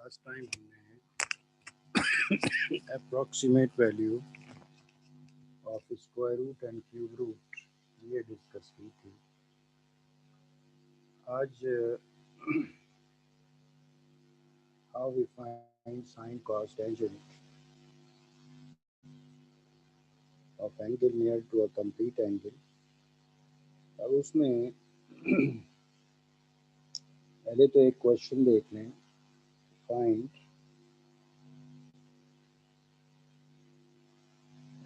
Last time हमने approximate value of square root and cube root ये discuss की थी। आज how we find sine cos tangent of angle near to a complete angle. अब उसमें पहले तो एक क्वेश्चन देख लें। Find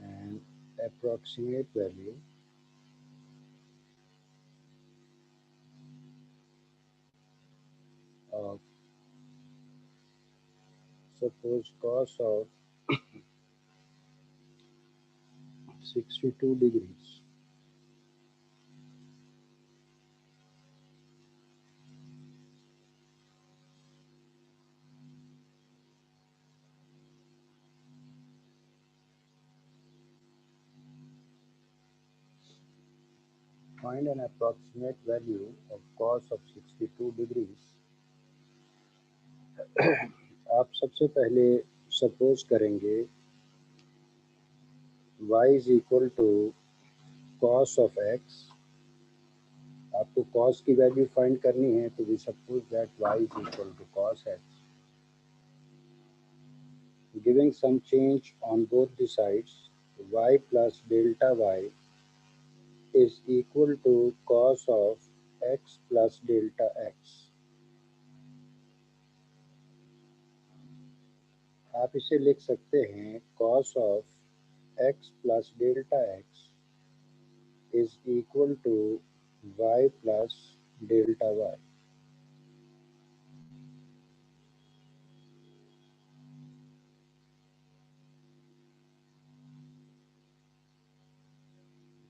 an approximate value of suppose cos of 62 degrees. Find an approximate value of cos of 62 degrees. आप सबसे पहले सपोज करेंगे y is equal to cos of x. आपको cos की वैल्यू फाइंड करनी है तो we suppose that y is equal to cos x. Giving some change on both the sides, y plus delta y is equal to cos of x plus delta x. आप इसे लिख सकते हैं cos of x plus delta x is equal to y plus delta y.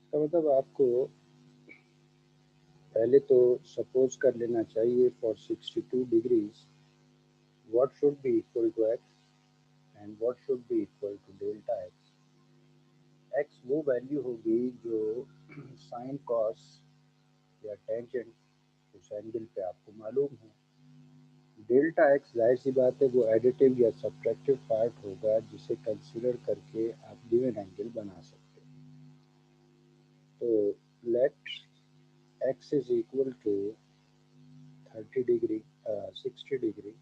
इसका मतलब आपको पहले तो सपोज कर लेना चाहिए for 62 degrees what should be equal to x and what should be equal to delta x. x वो value होगी जो साइन कॉस या टेंजेंट उस एंगल पे आपको मालूम हो. डेल्टा x जाहिर सी बात है वो एडिटिव या सब्ट्रैक्टिव पार्ट होगा जिसे कंसीडर करके आप गिवन एंगल बना सकते हैं. तो let x is equal to 30 degree 60 degree.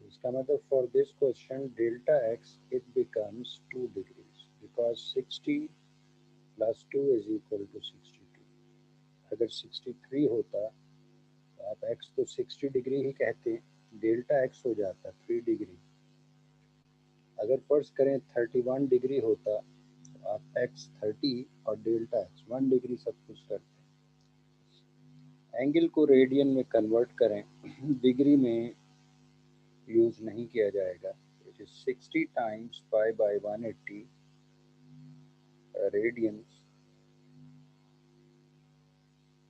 इसका मतलब for this question delta x it becomes 2 degrees because 60 plus 2 is equal to 62. अगर 63 होता तो आप x को 60 डिग्री ही कहते, डेल्टा x हो जाता 3 डिग्री. अगर फर्ज करें 31 डिग्री होता तो आप x 30 और डेल्टा x 1 डिग्री सब कुछ करते. एंगल को रेडियन में कन्वर्ट करें, डिग्री में यूज नहीं किया जाएगा. It is 60 times pi by 180 radians.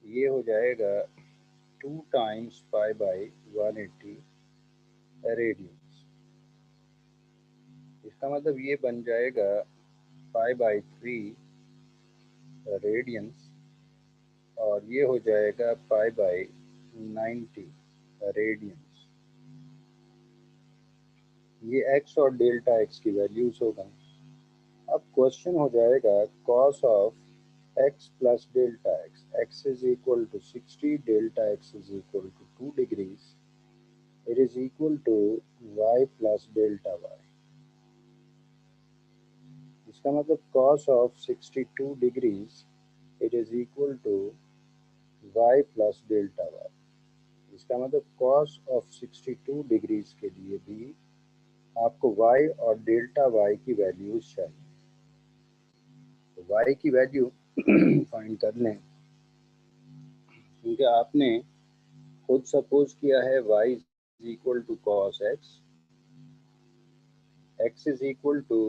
ये हो जाएगा 2 टाइम्स पाई बाय 180 रेडियंस. इसका मतलब ये बन जाएगा पाई बाय 3 रेडियंस और ये हो जाएगा पाई बाय 90 रेडियंस. ये x और डेल्टा x की वैल्यूज होगा. अब क्वेश्चन हो जाएगा cos of x plus delta x. x is equal to 60, delta x is equal to 2 degrees. It is equal to y plus delta y. इसका मतलब cos of 62 degrees it is equal to y plus delta y. इसका मतलब cos of 62 degrees के लिए भी आपको y और delta y की वैल्यूज चाहिए. तो y की वैल्यू फाइंड कर लें क्योंकि आपने खुद सपोज किया है y is equal to cos x, x is equal to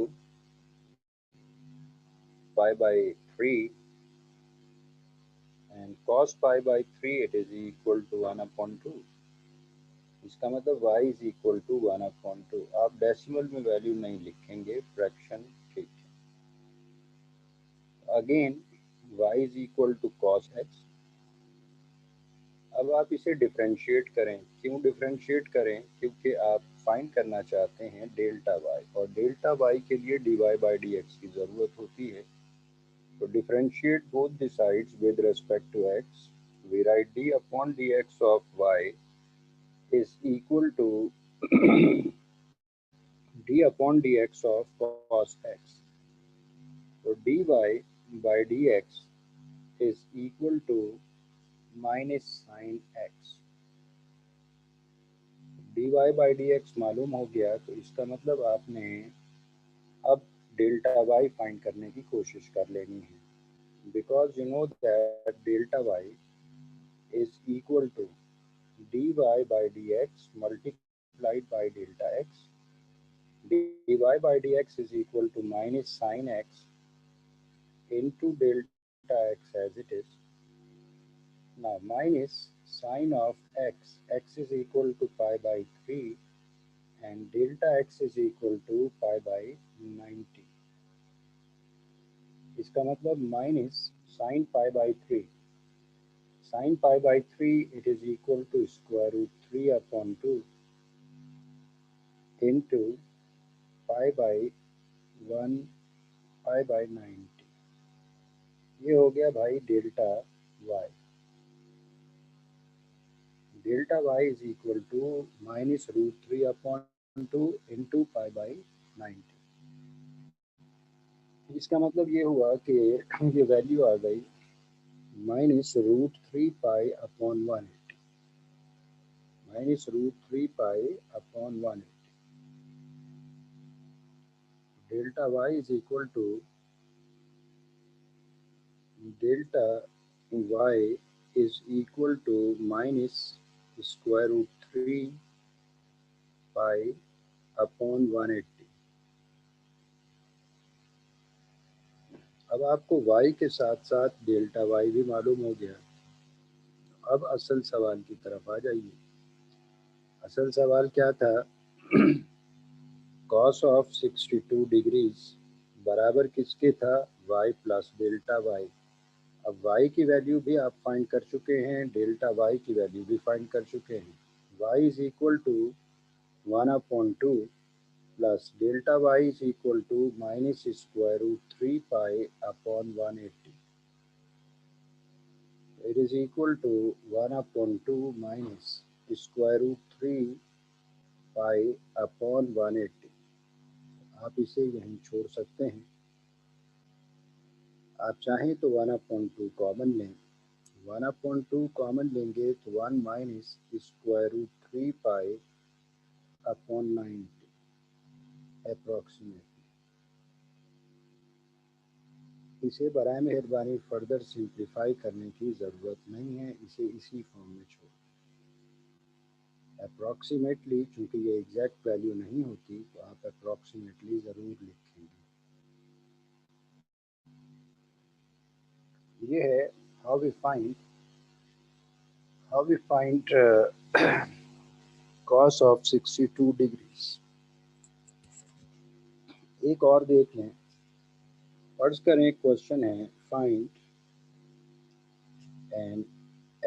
pi by 3 and cos pi by 3 it is equal to 1 upon 2. इसका मतलब y is equal to 1 upon 2. आप डेसिमल में वैल्यू नहीं लिखेंगे, फ्रैक्शन ठीक है. Again y is equal to cos x. अब आप इसे डिफरेंशिएट करें। क्यों डिफरेंशिएट करें? क्योंकि आप फाइंड करना चाहते हैं डेल्टा वाई, और डेल्टा वाई के लिए d Y by D x की ज़रूरत होती है। तो differentiate both the sides with respect to x. We write d upon dx of y is equal to d upon dx of cos x. So dy by dx is equal to minus sin x. dy by dx मालूम हो गया, तो इसका मतलब आपने अब delta y find करने की कोशिश कर लेनी है, because you know that delta y is equal to dy by dx multiplied by delta x. dy by dx is equal to minus sin x into delta x as it is. Now minus sine of x is equal to pi by 3, and delta x is equal to pi by 90. इसका मतलब minus sine pi by 3. Sine pi by 3, it is equal to square root 3 upon 2 into pi by 1 pi by 90. ये हो गया भाई delta y. Delta Y is equal to minus root 3 upon 2 into pi by 90। इसका मतलब ये हुआ कि ये वैल्यू आ गई minus root 3 pi upon 180, minus root 3 pi upon 180। Delta Y is equal to delta y is equal to minus square root 3 pi upon 180। अब आपको y के साथ साथ डेल्टा y भी मालूम हो गया। अब असल सवाल की तरफ आ जाइए। असल सवाल क्या था? cos ऑफ 62 डिग्रीज बराबर किसके था? y plus delta y। अब y की वैल्यू भी आप फाइंड कर चुके हैं, डेल्टा y की वैल्यू भी फाइंड कर चुके हैं। y is equal to 1/2 plus delta y is equal to minus square root 3 pi upon 180। It is equal to 1/2 minus square root 3 pi upon 180। आप इसे यहीं छोड़ सकते हैं। आप चाहें तो 1/2 कॉमन लें। 1/2 कॉमन लेंगे तो 1 minus square root 3 pi upon 90 approximately. इसे बराए मेहरबानी फर्दर सिंप्लीफाई करने की ज़रूरत नहीं है, इसे इसी फॉर्म में छोड़। अप्रॉक्सीमेटली, चूँकि ये एग्जैक्ट वैल्यू नहीं होती तो आप अप्रॉक्सीमेटली ज़रूर लिखेंगे। ये है how we find cos of 62 degrees. एक और देख लें। फर्ज करें क्वेश्चन है find an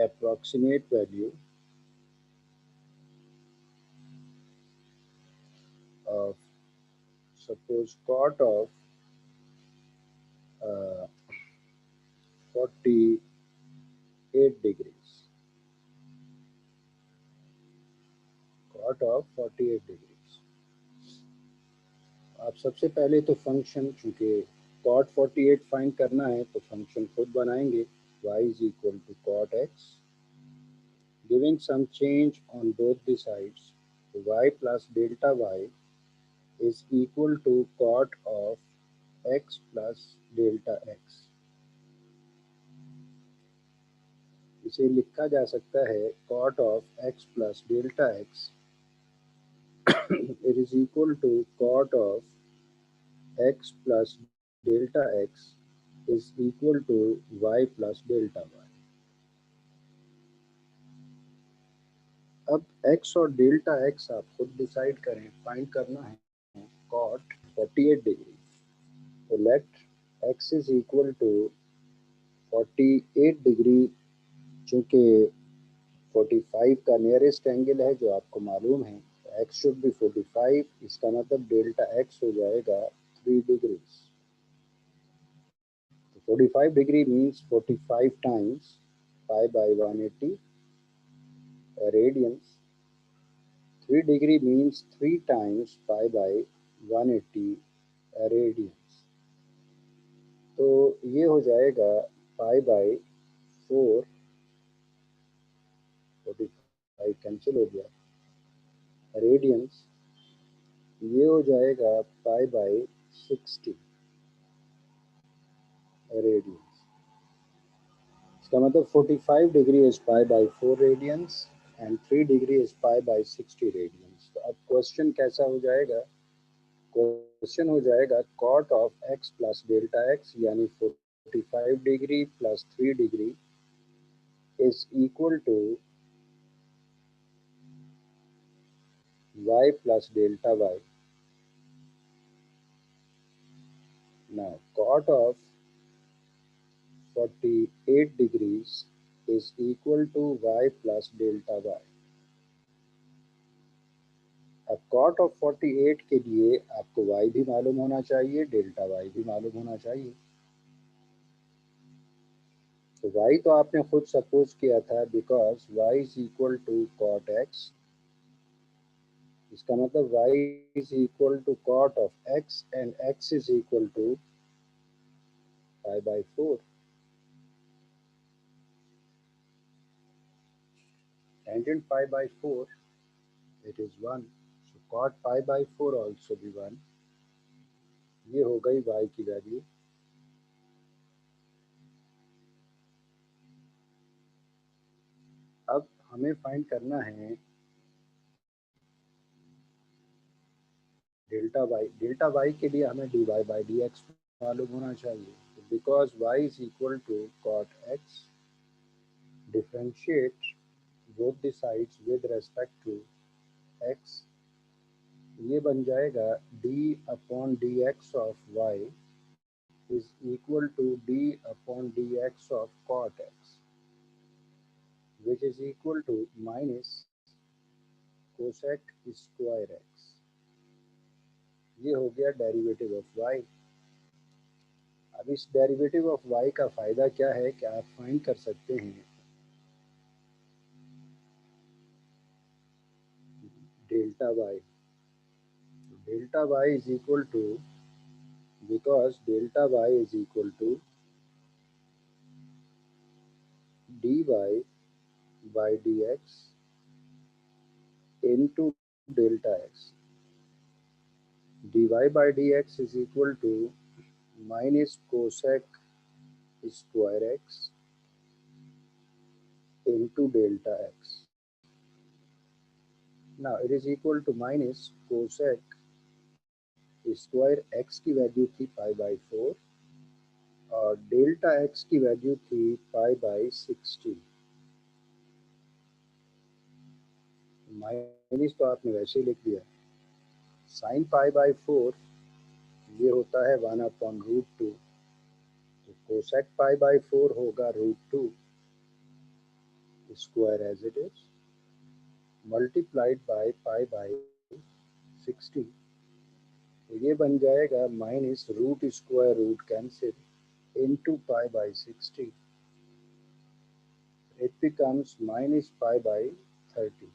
approximate value of suppose cot of 48 degrees, cot of 48 degrees। आप सबसे पहले तो फंक्शन, चूंकि cot 48 फाइंड करना है तो फंक्शन खुद बनाएंगे। y is equal to cot x, giving some change on both the sides, y plus delta y is equal to cot of x plus delta x। इसे लिखा जा सकता है cot of x plus delta x it is equal to cot of x plus delta x is equal to y plus delta y। अब x और delta x आप खुद decide करें। फाइंड करना है cot 48 डिग्री, तो let x is equal to 48 degree. चूँकि 45 का नियरेस्ट एंगल है जो आपको मालूम है, x शुड बी 45, इसका मतलब डेल्टा x हो जाएगा 3 degrees. 45 degree means 45 times pi by 180 radians. 3 degree means 3 times pi by 180 radians. तो ये हो जाएगा pi by 4, 45 कैंसिल हो गया, रेडियंस ये हो जाएगा pi by 60 रेडियंस। इसका मतलब 45 degree is pi by 4 radians and 3 degree is pi by 60 radians. तो अब क्वेश्चन कैसा हो जाएगा? क्वेश्चन हो जाएगा cot of x plus delta x यानी 45 degree plus 3 degree is equal to y plus delta y। Now cot of 48 degrees is equal to y plus delta y। अब cot of 48 के लिए आपको y भी मालूम होना चाहिए, डेल्टा y भी मालूम होना चाहिए। तो y तो आपने खुद सपोज किया था, because y is equal to cot x। इसका मतलब y is equal to cot of x and x is equal to pi by 4। Tangent pi by 4, it is 1, so cot pi by 4 also be 1। ये हो गई y की value. अब हमें find करना है डेल्टा y। डेल्टा y के लिए हमें dy by dx मालूम होना चाहिए। Because y is equal to cot x, differentiate both the sides with respect to x, ये बन जाएगा d upon dx of y is equal to d upon dx of cot x, which is equal to minus cosec square x। ये हो गया derivative of y। अब इस derivative of y का फायदा क्या है कि आप फाइंड कर सकते हैं delta y। Delta y is equal to, because delta y is equal to dy by dx into delta x। dy by dx is equal to minus cosec square x into delta x। Now it is equal to minus cosec square x की value थी पाई by 4 और delta x की value थी पाई by 60। Minus तो आपने वैसे ही लिख दिया। साइन पाई बाई 4 ये होता है 1 अपॉन रूट 2, तो कोसेक पाई बाई 4 होगा root 2 square as it is multiplied by pi by 60। तो ये बन जाएगा minus root square root cancel into pi by 60, it becomes minus pi by 30।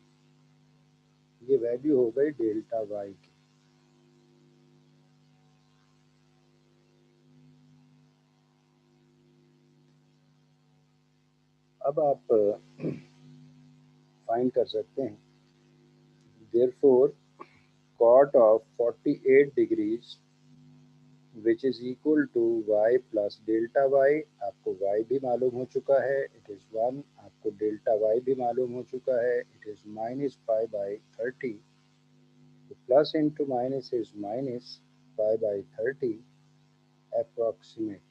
ये वैल्यू हो गई डेल्टा y की। अब आप फाइंड कर सकते हैं therefore cot of 48 degrees which is equal to y plus delta y। आपको y भी मालूम हो चुका है, it is 1। आपको डेल्टा y भी मालूम हो चुका है, it is minus pi by 30। Plus into minus is minus pi by 30 approximate।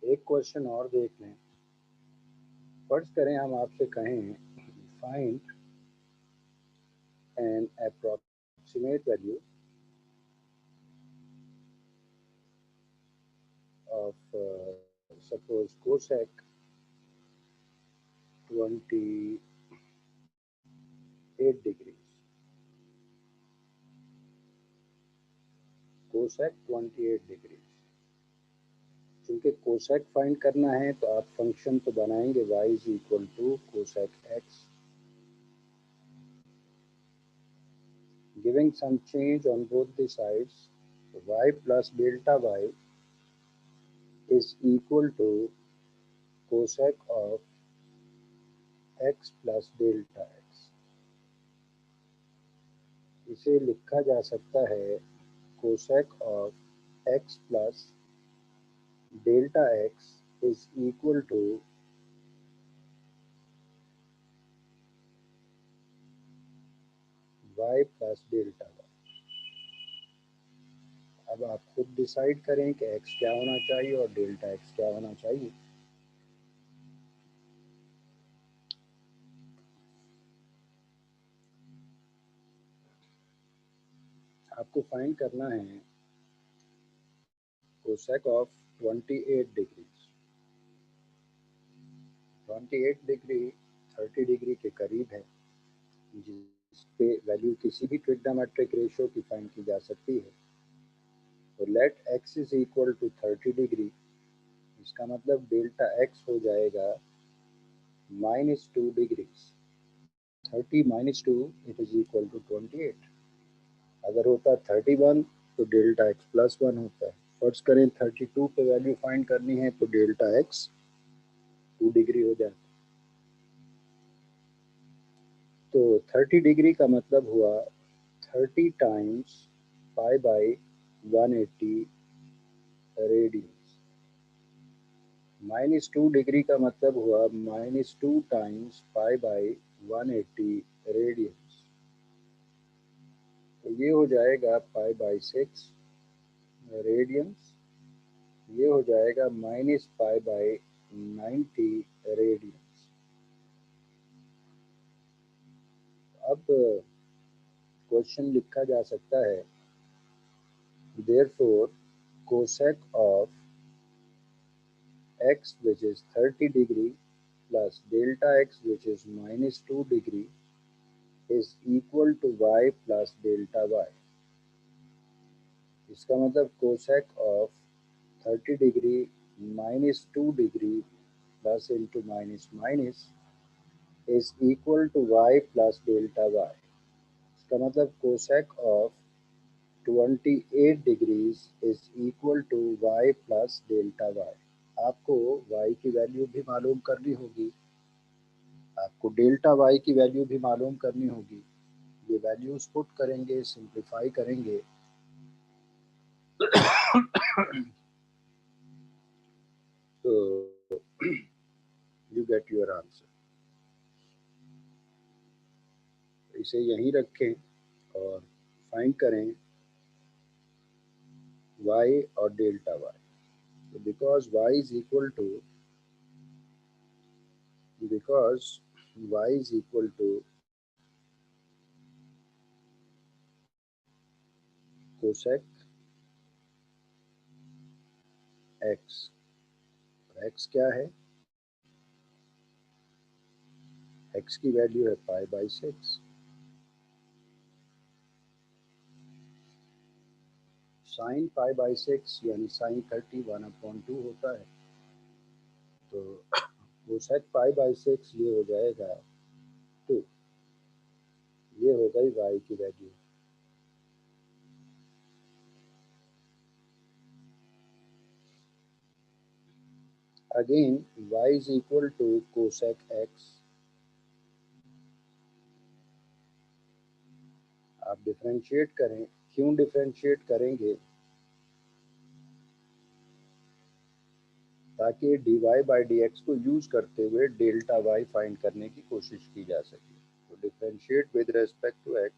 एक क्वेश्चन और देख लें। फर्ज करें हम आपसे कहें find an approximate value of suppose cosec 28 degrees. Cosec 28 degree. क्योंकि कोसेक फाइंड करना है तो आप फंक्शन तो बनाएंगे y is equal to cosec x, giving some change on both the sides, y plus delta y is equal to cosec of x plus delta x। इसे लिखा जा सकता है cosec of x plus delta x is equal to y plus delta y। अब आप खुद decide करें कि x क्या होना चाहिए और डेल्टा x क्या होना चाहिए। आपको फाइंड करना है cosec of 28 degree. 28 degree 30 degree के करीब है, जिस पे वैल्यू किसी भी ट्रिग्नोमेट्रिक रेशियो की फाइंड की जा सकती है। तो let x is equal to 30 degree, इसका मतलब डेल्टा x हो जाएगा -2 degrees. 30 -2 it is equal to 28। अगर होता 31 तो डेल्टा x +1 होता है। फर्ज करें 32 पे वैल्यू फाइंड करनी है तो डेल्टा x 2 डिग्री हो जाता है। तो 30 डिग्री का मतलब हुआ 30 times pi by 180 radians. -2 degree का मतलब हुआ -2 टाइम्स पाई बाई 180 रेडियंस। तो ये हो जाएगा पाई बाई 6 रेडियंस। ये हो जाएगा -पाई बाई 90 रेडियंस। अब क्वेश्चन लिखा जा सकता है therefore cosec of x which is 30 degree plus delta x which is -2 degree is equal to y plus delta y। इसका मतलब cosec of 30 degree -2 degree plus into minus minus is equal to y plus delta y। इसका मतलब cosec of 28 degrees is equal to y plus delta y। आपको y की value भी मालूम करनी होगी, आपको डेल्टा y की वैल्यू भी मालूम करनी होगी। ये वैल्यूज पुट करेंगे, सिंप्लीफाई करेंगे तो यू गेट योर आंसर। इसे यहीं रखें और फाइंड करें y और डेल्टा y। तो because y is equal to cosec x। x क्या है? x की वैल्यू है pi by 6। Sine pi by 6 यानी साइन 30 1/2 होता है। तो कोसेक पाई बाई 6 ये हो जाएगा 2। ये हो गई y की वैल्यू। Again y is equal to cosec x। आप डिफरेंशिएट करें। क्यों डिफरेंशिएट करेंगे? ताकि dy बाई डी एक्स को यूज करते हुए डेल्टा y फाइंड करने की कोशिश की जा सके। तो differentiate with respect to x,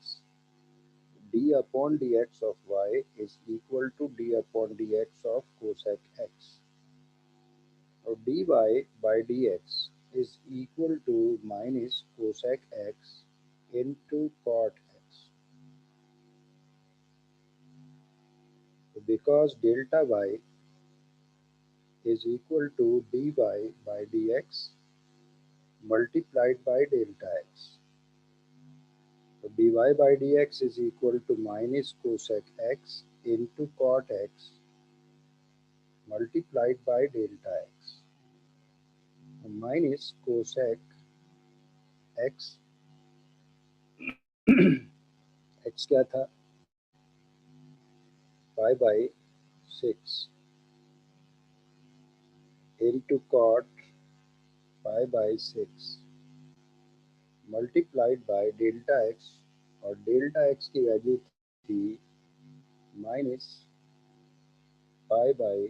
d upon dx of y is equal to d upon dx of cosec x। और dy by dx is equal to minus cosec x into cot x। Because delta y is equal to dy by dx multiplied by delta x. So dy by dx is equal to minus cosec x into cot x multiplied by delta x. Minus cosec x x क्या था pi by 6 into cot pi by 6 multiplied by delta x और delta x की value थी minus pi by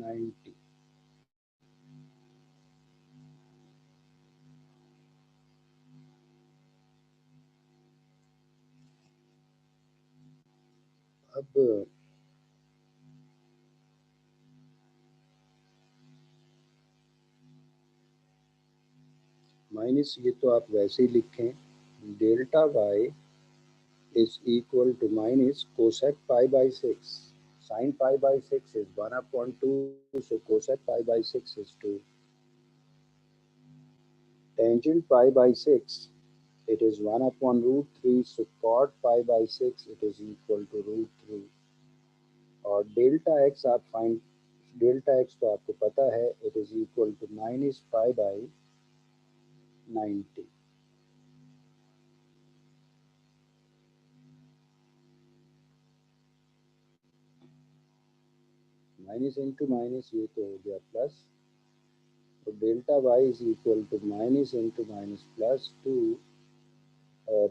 90। अब minus ये तो आप वैसे ही लिखें delta y is equal to minus cosec pi by 6 sin pi by 6 is 1 upon 2 so cosec pi by 6 is 2 tangent pi by 6 it is 1 upon root 3 so cot pi by 6 it is equal to root 3 और delta x आप find delta x तो आपको पता है it is equal to minus pi by 90। Minus into minus ये तो हो गया प्लस तो delta Y is equal to minus into minus plus 2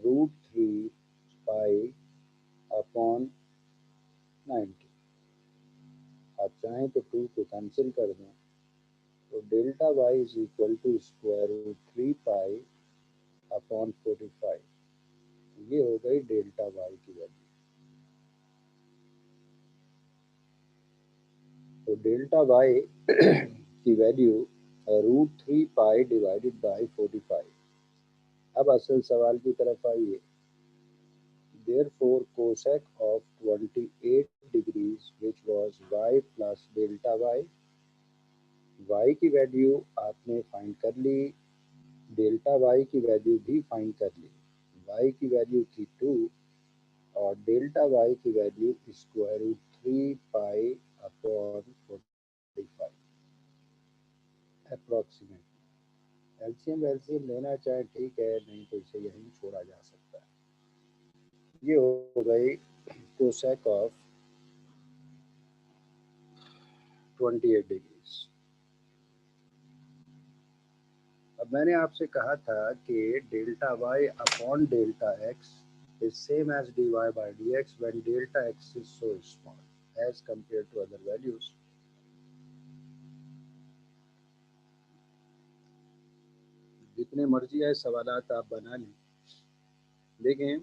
root 3 pi upon 90। आप चाहें तो 2 को कैंसिल कर दें तो delta Y is equal to square root 3 pi upon 45 ये हो गई डेल्टा वाई की वैल्यू। तो डेल्टा वाई की value root 3 pi divided by 45। अब असल सवाल की तरफ आइए therefore cosec of 28 degrees which was y plus delta y की वैल्यू आपने फाइंड कर ली डेल्टा y की वैल्यू भी फाइंड कर ली y की वैल्यू थी 2 और डेल्टा y की value square root 3 pi upon 45 approximate. LCM LCM लेना चाहे ठीक है नहीं तो इसे यहीं छोड़ा जा सकता है। ये हो गई कोसेक ऑफ 28 डिग्रीज। अब मैंने आपसे कहा था कि delta y upon delta x is same as d Y by D x when delta x is so small as compare to other values. जितने मर्जी है सवालात आप बना लें। देखें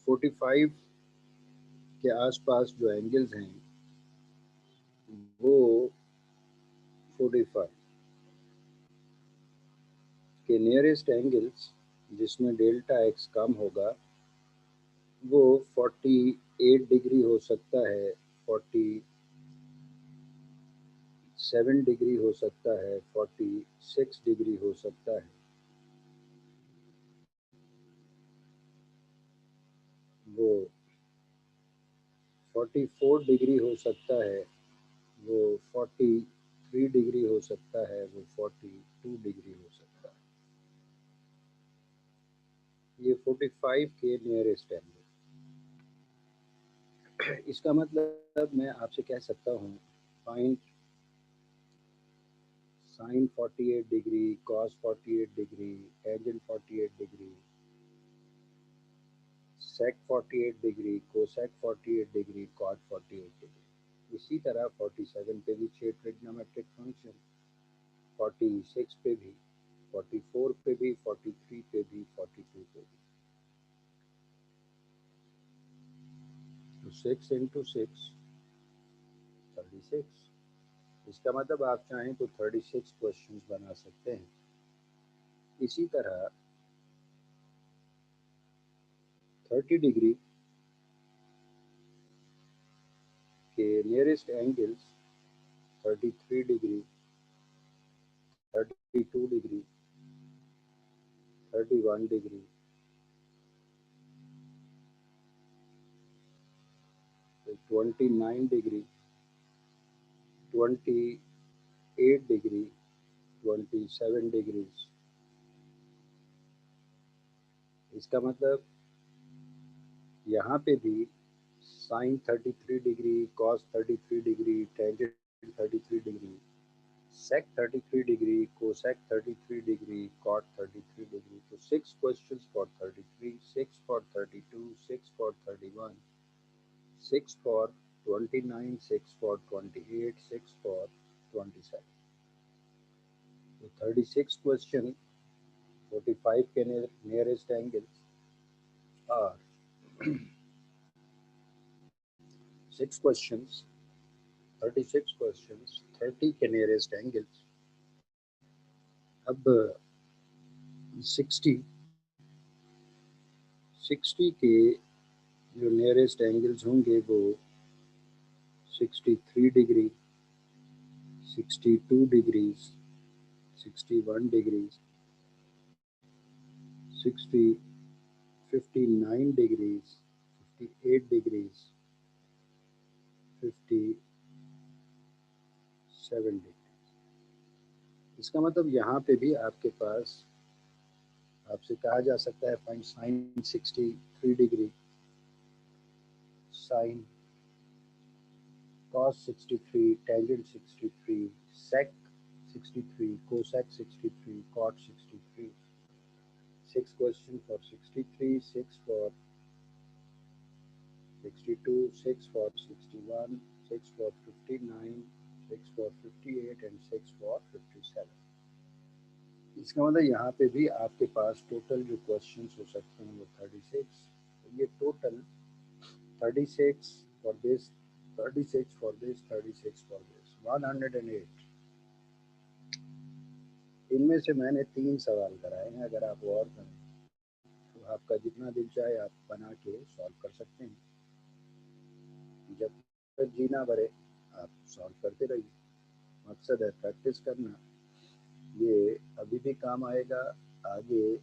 45 के आसपास जो एंगल्स हैं वो 45 के नियरेस्ट एंगल्स जिसमें डेल्टा एक्स कम होगा वो 48 डिग्री हो सकता है 47 डिग्री हो सकता है 46 डिग्री हो सकता है। वो 44 डिग्री हो सकता है वो 43 डिग्री हो सकता है वो 42 डिग्री हो सकता है। ये 45 के नियरेस्ट एंगल। इसका मतलब मैं आपसे कह सकता हूँ find sine 48 degree cos 48 degree tangent 48 degree sec 48 degree cosec 48 degree cot 48 degree. इसी तरह 47 पे भी 6 ट्रिग्नोमेट्रिक फंक्शन 46 पे भी 44 पे भी 43 पे भी 42 पे भी। तो 6 इंटू 6 36। इसका मतलब आप चाहें तो 36 क्वेश्चंस बना सकते हैं। इसी तरह 30 डिग्री के nearest angles 33 degree, 32 degree, 31 degree, 29 degree, 28 degree, 27 degrees. इसका मतलब यहाँ पे भी sine 33 degree, cos 33 degree, tangent 33 degree, sec 33 degree, cosec 33 degree, cot 33 degree. So 6 questions for 33, 6 for 32, 6 for 31, 6 for 29, 6 for 28, 6 for 27. So 36 question, 45 के nearest angles are 6 questions, 36 questions, 30 के nearest angles. अब 60 के जो नियरेस्ट एंगल्स होंगे वो 63 degree, 62 degrees, 61 degrees, 60, 59 degrees, 58 degrees, 57 degrees. इसका मतलब यहाँ पे भी आपके पास आपसे कहा जा सकता है find sine 63 degree, sine cos 63, tangent 63, sec 63, cosec 63, cot 63. 6 questions for 63, 6 for 62, 6 for 61, 6 for 59, 6 for 58 and 6 for 57. इसका मतलब यहाँ पे भी आपके पास टोटल जो क्वेश्चंस हो सकते हैं वो 36. तो ये total 36 for this, 36 for this, 36 for this, 108. इनमें से मैंने 3 सवाल कराए हैं। अगर आप और करें तो आपका जितना दिल चाहे आप बना के सॉल्व कर सकते हैं। जब तक जीना भरे आप सॉल्व करते रहिए। मकसद है प्रैक्टिस करना। ये अभी भी काम आएगा, आगे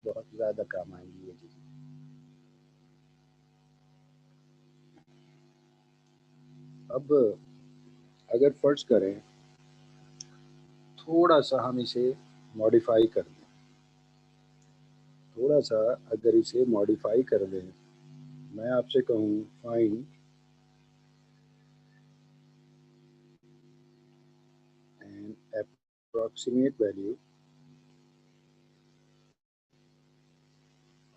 बहुत ज़्यादा काम आएंगी ये चीज़ें। अब अगर फर्ज करें थोड़ा सा हम इसे मॉडिफाई कर दें, थोड़ा सा अगर इसे मॉडिफाई कर दें, मैं आपसे कहूँ find an approximate value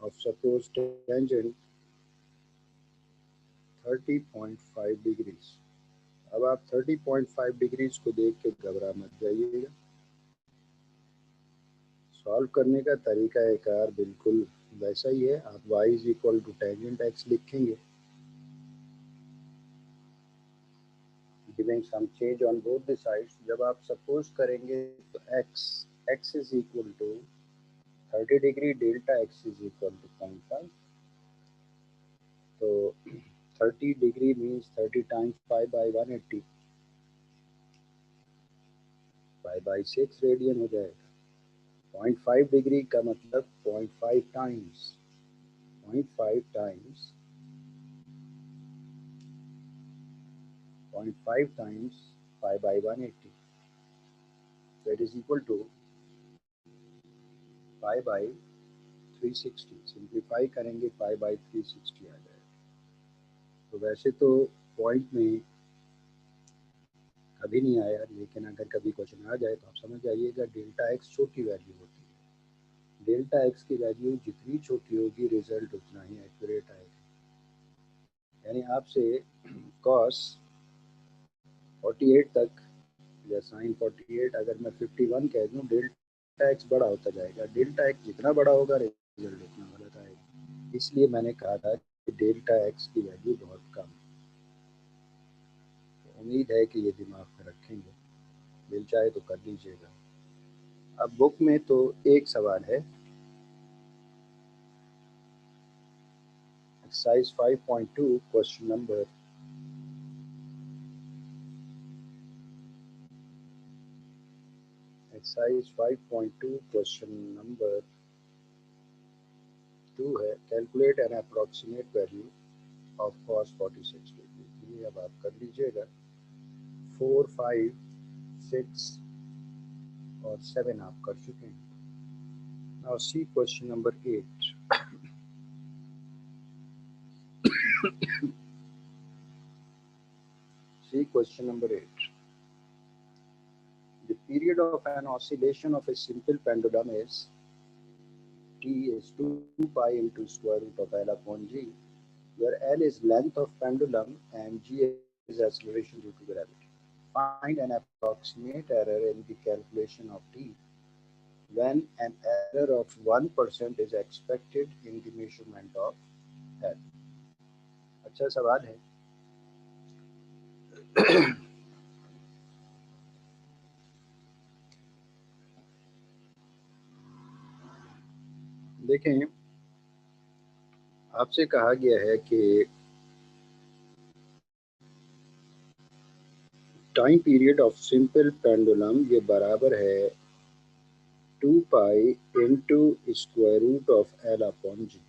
of suppose tangent 30.5 degrees. अब आप 30.5 डिग्रीज को देख के घबरा मत जाइएगा। सॉल्व करने का तरीका कार बिल्कुल वैसा ही है। आप y is equal to tangent x लिखेंगे, giving some change on both the sides. जब आप सपोज करेंगे तो x is equal to 30 degree, delta x is equal to 0.5। तो 30 degree means 30 times 5 by 180, 5 by 6 radian हो जाएगा। 0.5 डिग्री का मतलब 0.5 times 0.5 times 0.5 times 5 by 180, that is equal to 5 by 360। Simplify करेंगे 5 by 360 आ जाएगा। तो वैसे तो पॉइंट में कभी नहीं आया, लेकिन अगर कभी क्वेश्चन आ जाए तो आप समझ जाइएगा डेल्टा एक्स छोटी वैल्यू होती है। डेल्टा एक्स की वैल्यू जितनी छोटी होगी रिजल्ट उतना ही एक्यूरेट आएगा। यानी आपसे कॉस 48 तक या साइन 48 अगर मैं 51 कह दूँ, डेल्टा एक्स बड़ा होता जाएगा। डेल्टा एक्स जितना बड़ा होगा रिजल्ट उतना गलत आएगा। इसलिए मैंने कहा था कि डेल्टा एक्स की वैल्यू बहुत कम है। तो उम्मीद है कि ये दिमाग में रखेंगे, दिल चाहे तो कर लीजिएगा। अब बुक में तो एक सवाल है, exercise 5.2 question number exercise 5.2 question number 2 है, calculate an approximate value of cos 46 degree. ये अब आप कर लीजिएगा। 4, 5, 6 और 7 आप कर चुके हैं। Now see question number 8। See question number 8. The period of an oscillation of a simple pendulum is t is 2 pi into square root of L upon G, where L is length of pendulum and G is acceleration due to gravity. Find an approximate error in the calculation of t when an error of 1% is expected in the measurement of L. अच्छा सवाल है। देखें, आपसे कहा गया है कि time period of simple pendulum ये बराबर है 2 pi into square root of L upon G.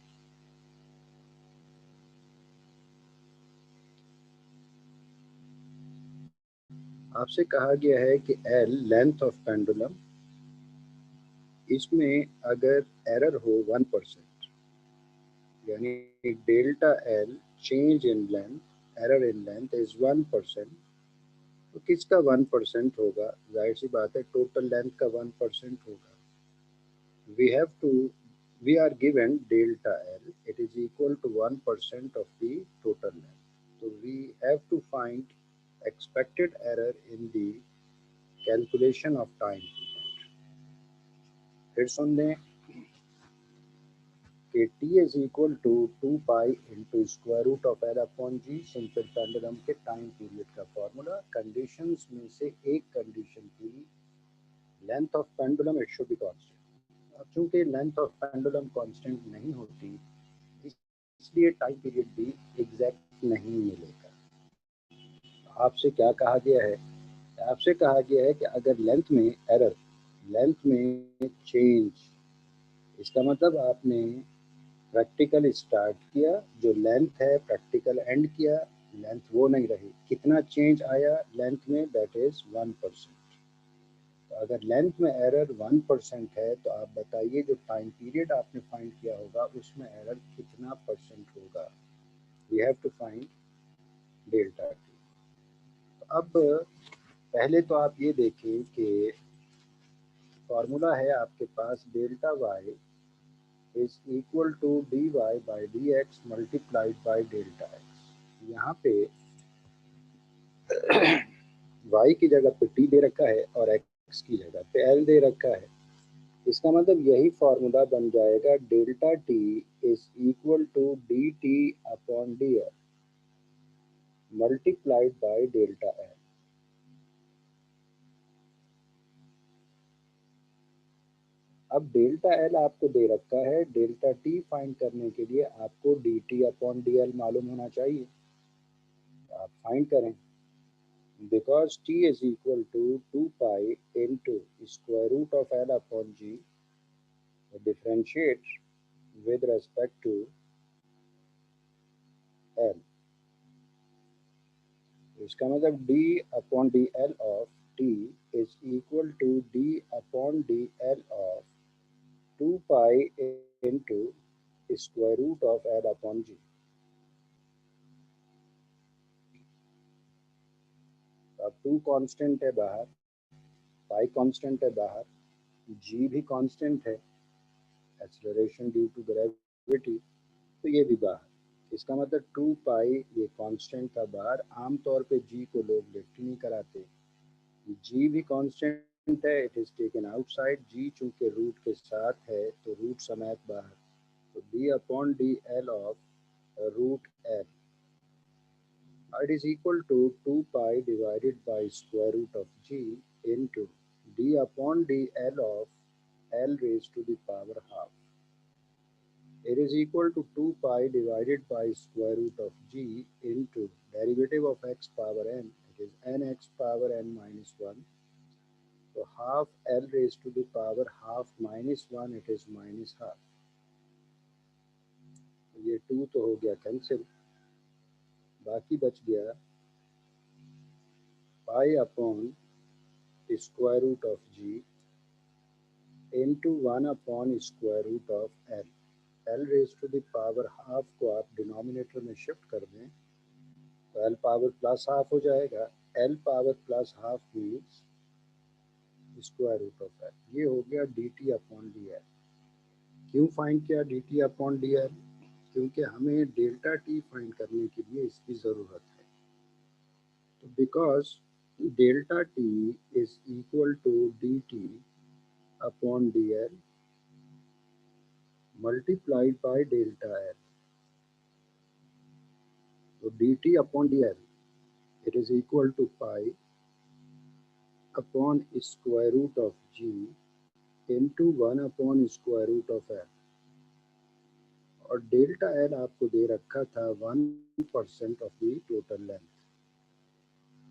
आपसे कहा गया है कि एल लेंथ ऑफ पेंडुलम, इसमें अगर एरर हो 1%, यानी delta L change in length, error in length is 1%, तो किसका 1% होगा? जाहिर सी बात है टोटल लेंथ का 1% होगा। we have to we are given delta L, it is equal to 1% of the total length. So we have to find expected error in the calculation of time period. फिर सुन लें कि t is equal to 2 pi into square root of L upon G simple pendulum के time period का formula. Conditions में से एक condition थी length of pendulum it should be constant. अब चूंकि लेंथ ऑफ पेंडुलम कांस्टेंट नहीं होती, इसलिए टाइम पीरियड भी एग्जैक्ट नहीं मिलेगा। आपसे क्या कहा गया है? आपसे कहा गया है कि अगर लेंथ में एरर, लेंथ में चेंज, इसका मतलब आपने प्रैक्टिकल स्टार्ट किया, जो लेंथ है प्रैक्टिकल एंड किया, लेंथ वो नहीं रही, कितना चेंज आया लेंथ में? That is 1%। तो अगर लेंथ में एरर 1% है तो आप बताइए जो टाइम पीरियड आपने फाइंड किया होगा उसमें एरर कितना परसेंट होगा? We have to find delta t. तो अब पहले तो आप ये देखें कि फॉर्मूला है आपके पास delta Y is equal to D Y by D X multiplied by delta X. यहाँ पे y की जगह पे t दे रखा है और x की जगह पे l दे रखा है। इसका मतलब यही फॉर्मूला बन जाएगा delta t is equal to d t upon d l multiplied by delta l. अब डेल्टा एल आपको दे रखा है, डेल्टा टी फाइंड करने के लिए आपको D t upon d L मालूम होना चाहिए। आप फाइंड करें। Because t is equal to 2 pi into square root of L upon G, differentiate with respect to L. इसका मतलब d upon dl of t is equal to d upon dl of 2 pi into square root of L upon G। अब 2 constant है बाहर, पाई constant है बाहर, g भी constant है, acceleration due to gravity, तो ये भी बाहर। इसका मतलब 2 पाई ये कांस्टेंट था बाहर। आमतौर पे g को लोग लिफ्ट नहीं कराते, g भी कांस्टेंट है, it is taken outside. g चूंकि रूट के साथ है तो रूट समेत बाहर, तो d upon d l of root l it is equal to 2 pi divided by square root of g into d upon d l of l raise to the power half. It is equal to 2 pi divided by square root of g into derivative of x power n, it is nx power n minus 1 तो half l raise to the power half minus one, it is minus half. ये two तो हो गया cancel, बाकी बच गया pi upon square root of g into one upon square root of l. L raise to the power half को आप denominator में शिफ्ट कर दें तो एल पावर प्लस हाफ हो जाएगा। L power plus half means square root of l. ये हो गया d t upon d l. क्यों फाइंड किया d t upon d l? क्योंकि हमें डेल्टा टी फाइंड करने के लिए इसकी ज़रूरत है। तो because delta t is equal to d t upon d l multiplied by delta L. So dt upon dl, it is equal to pi upon square root of g into 1 upon square root of l। और delta l आपको दे रखा था 1% of the total length.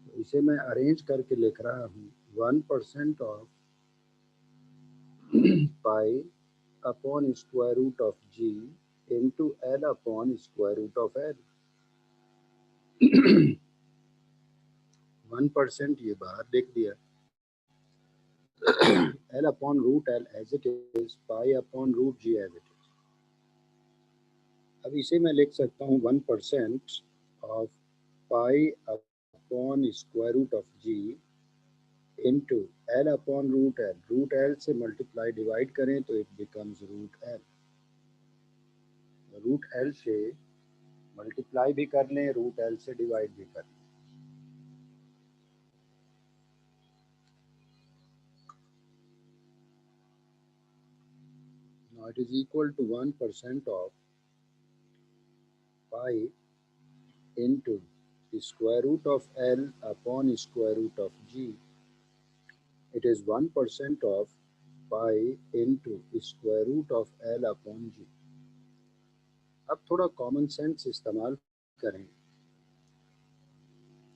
तो इसे मैं arrange करके लिख रहा हूँ 1% of pi upon square root of g into l upon square root of l. 1% ये बाहर लिख दिया, L upon root L as it is, pi upon root G as it is। अब इसे मैं लिख सकता हूँ 1% of pi upon square root of g into l upon root l. Root l से मल्टीप्लाई डिवाइड करें तो it becomes root l. Root l से मल्टीप्लाई भी कर लें, रूट एल से डिवाइड भी कर लें। Now it is equal to 1% of pi into the square root of L upon square root of G। It is 1% of pi into square root of L upon G। अब थोड़ा common sense इस्तेमाल करें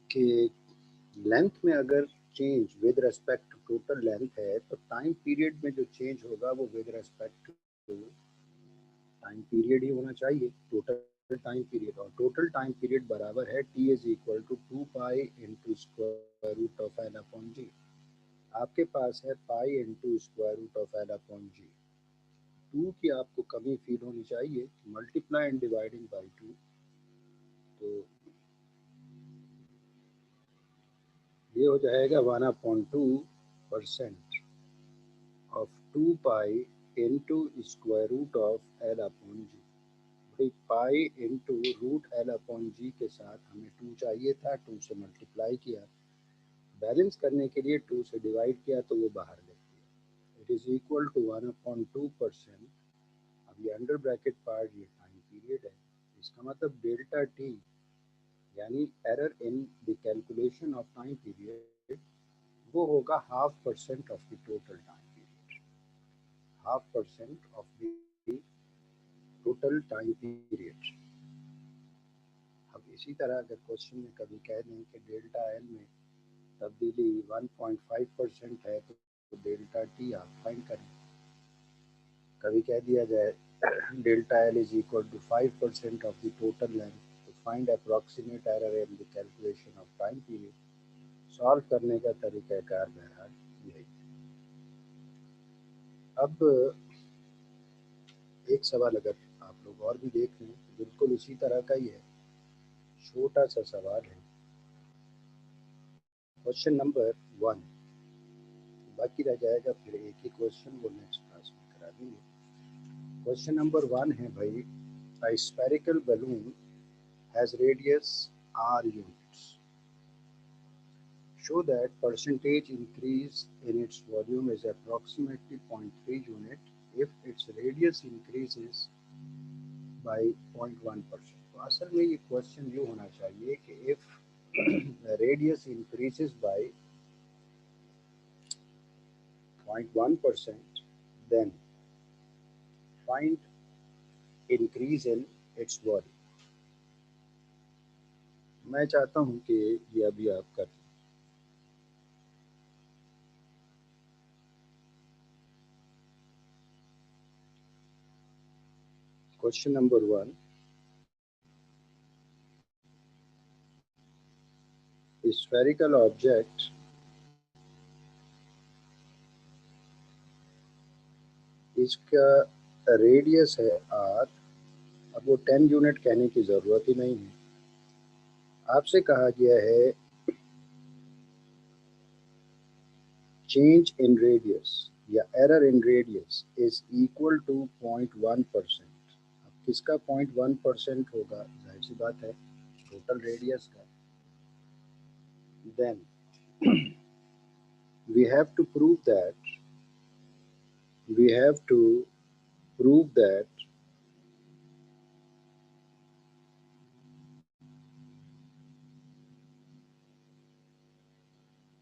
कि length में अगर change with respect to total length है तो time period में जो चेंज होगा वो with respect to time period ही होना चाहिए, टोटल टाइम पीरियड। और टोटल टाइम पीरियड बराबर है T is equal to 2 pi into square root of L upon G. आपके पास है pi into square root of L upon G. 2 की आपको कमी फील होनी चाहिए, मल्टीप्लाई एंड डिवाइडिंग बाई 2। तो ये हो जाएगा 1/2% of 2 pi into square root of L upon G. भाई pi into root L upon G के साथ हमें 2 चाहिए था, 2 से मल्टीप्लाई किया, बैलेंस करने के लिए 2 से डिवाइड किया तो वो बाहर ले गया। It is equal to 1/2%। अब ये अंडर ब्रैकेट पार्ट ये टाइम पीरियड है, इसका मतलब डेल्टा टी यानी error in the calculation of time period वो होगा 0.5% of the total time period. 0.5% of the total time period. अब इसी तरह अगर क्वेश्चन में कभी कह दें कि डेल्टा एल में तब्दीली 1.5% है तो डेल्टा टी आप फाइंड करें। कभी कह दिया जाए delta L is equal to 5% of the total length, तो find approximate error in the calculation of time period. Solve करने का तरीक़ाकार बहरहाल यही। अब एक सवाल अगर आप लोग और भी देख लें तो बिल्कुल इसी तरह का ही है, छोटा सा सवाल है। क्वेश्चन नंबर 1, बाकी रह जाएगा फिर एक ही क्वेश्चन, वो नेक्स्ट क्लास में करा देंगे। क्वेश्चन नंबर 1 है भाई, a spherical balloon has radius r units. Show that percentage increase in its volume is approximately 0.3 unit if its radius increases by 0.1%। तो असल में ये क्वेश्चन यूँ होना चाहिए कि if the radius increases by 0.1% then find increase in its volume। मैं चाहता हूँ कि ये अभी आप कर Question number 1. A spherical object इसका रेडियस है r. अब वो 10 यूनिट कहने की ज़रूरत ही नहीं है. आपसे कहा गया है चेंज इन रेडियस या error in radius is equal to 0.1%. अब किसका 0.1% होगा? जाहिर सी बात है टोटल रेडियस का. Then we have to prove that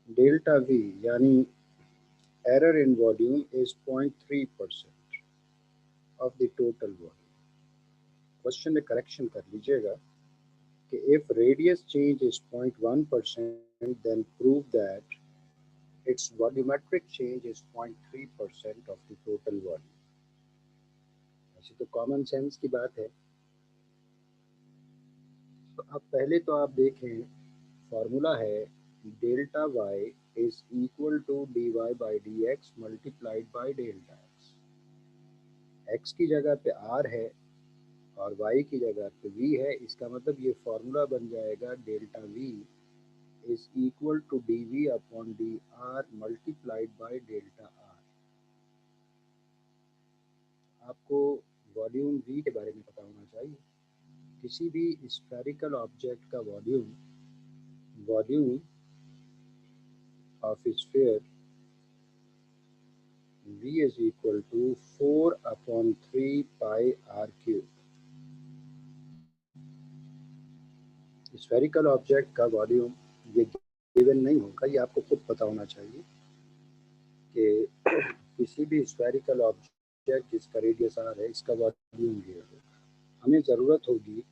डेल्टा V यानी error in volume is 0.3% of the total volume. Question में करेक्शन कर लीजिएगा कि if radius change is 0.1%, then prove that its volumetric change is 0.3% of the total volume. ऐसी तो common sense की बात है. तो अब पहले तो आप देखें फॉर्मूला है delta y is equal to dy by dx multiplied by delta x. x की जगह पे r है और y की जगह पे v है. इसका मतलब ये फॉर्मूला बन जाएगा delta v is equal to dv upon dr multiplied by delta r. आपको वॉल्यूम v के बारे में पता होना चाहिए. किसी भी स्फेरिकल ऑब्जेक्ट का volume of sphere v is equal to 4 upon 3 pi r cube. Spherical object का वॉल्यूम ये गिवन नहीं होगा, ये आपको खुद पता होना चाहिए कि किसी भी स्फेरिकल ऑब्जेक्ट जिसका रेडियस r है इसका वॉल्यूम ये होगा. हमें ज़रूरत होगी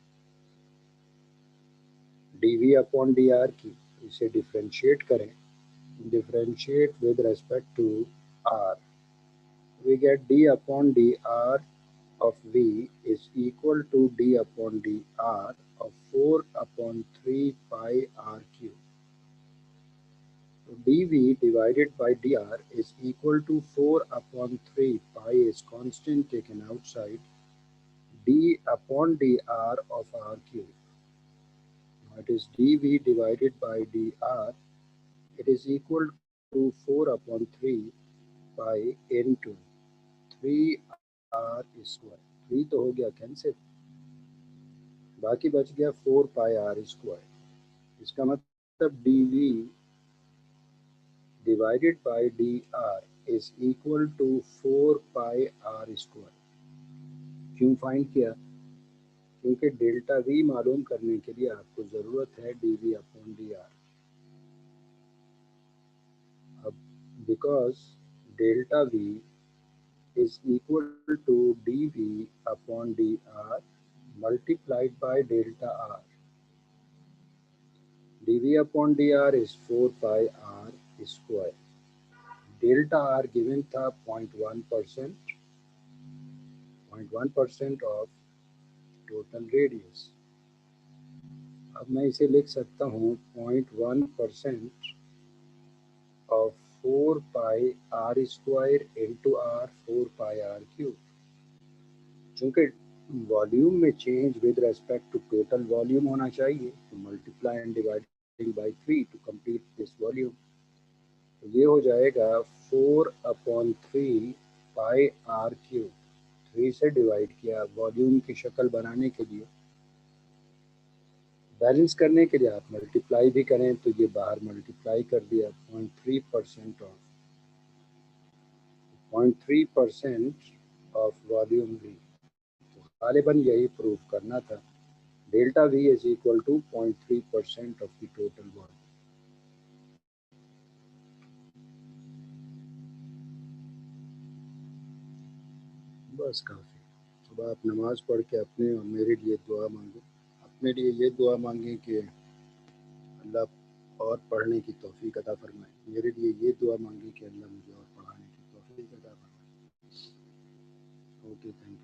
dv अपॉन dr की. इसे डिफ्रेंशिएट करें. Differentiate with respect to r. We get d upon dr of v is equal to d upon dr of 4 upon 3 pi r cube. So dv divided by dr is equal to 4 upon 3 pi is constant taken outside, d upon dr of r cube. Now it is dv divided by dr. It is equal to 4 upon 3 pi into 3r square. 3 तो हो गया cancel, बाकी बच गया 4 pi r square. इसका मतलब dv divided by dr is equal to 4 pi r square. क्यों find किया? क्योंकि डेल्टा v मालूम करने के लिए आपको ज़रूरत है dv अपॉन dr. अब because delta v is equal to dv upon dr multiplied by delta r. dv upon dr is 4 pi r square. Delta r given था 0.1%, 0.1% of total radius. अब मैं इसे लिख सकता हूँ 0.1% of 4 pi r square into r 4 pi r cube. चूँकि volume में change with respect to total volume होना चाहिए, तो multiply and dividing by 3 to complete this volume. तो ये हो जाएगा 4 अपॉन 3 पाई आर क्यूब. 3 से डिवाइड किया वॉल्यूम की शक्ल बनाने के लिए. बैलेंस करने के लिए आप मल्टीप्लाई भी करें तो ये बाहर मल्टीप्लाई कर दिया. 0.3% ऑफ वॉल्यूम भी. गालिबन यही प्रूव करना था. Delta v is equal to 0.3% of the total volume. बस काफ़ी. अब आप नमाज पढ़ के अपने और मेरे लिए दुआ मांगें. अपने लिए ये दुआ मांगें कि अल्लाह और पढ़ने की तौफीक अता फरमाए. मेरे लिए ये दुआ मांगें कि अल्लाह मुझे और पढ़ाने की तौफीक अता फरमाए. Okay, thank you.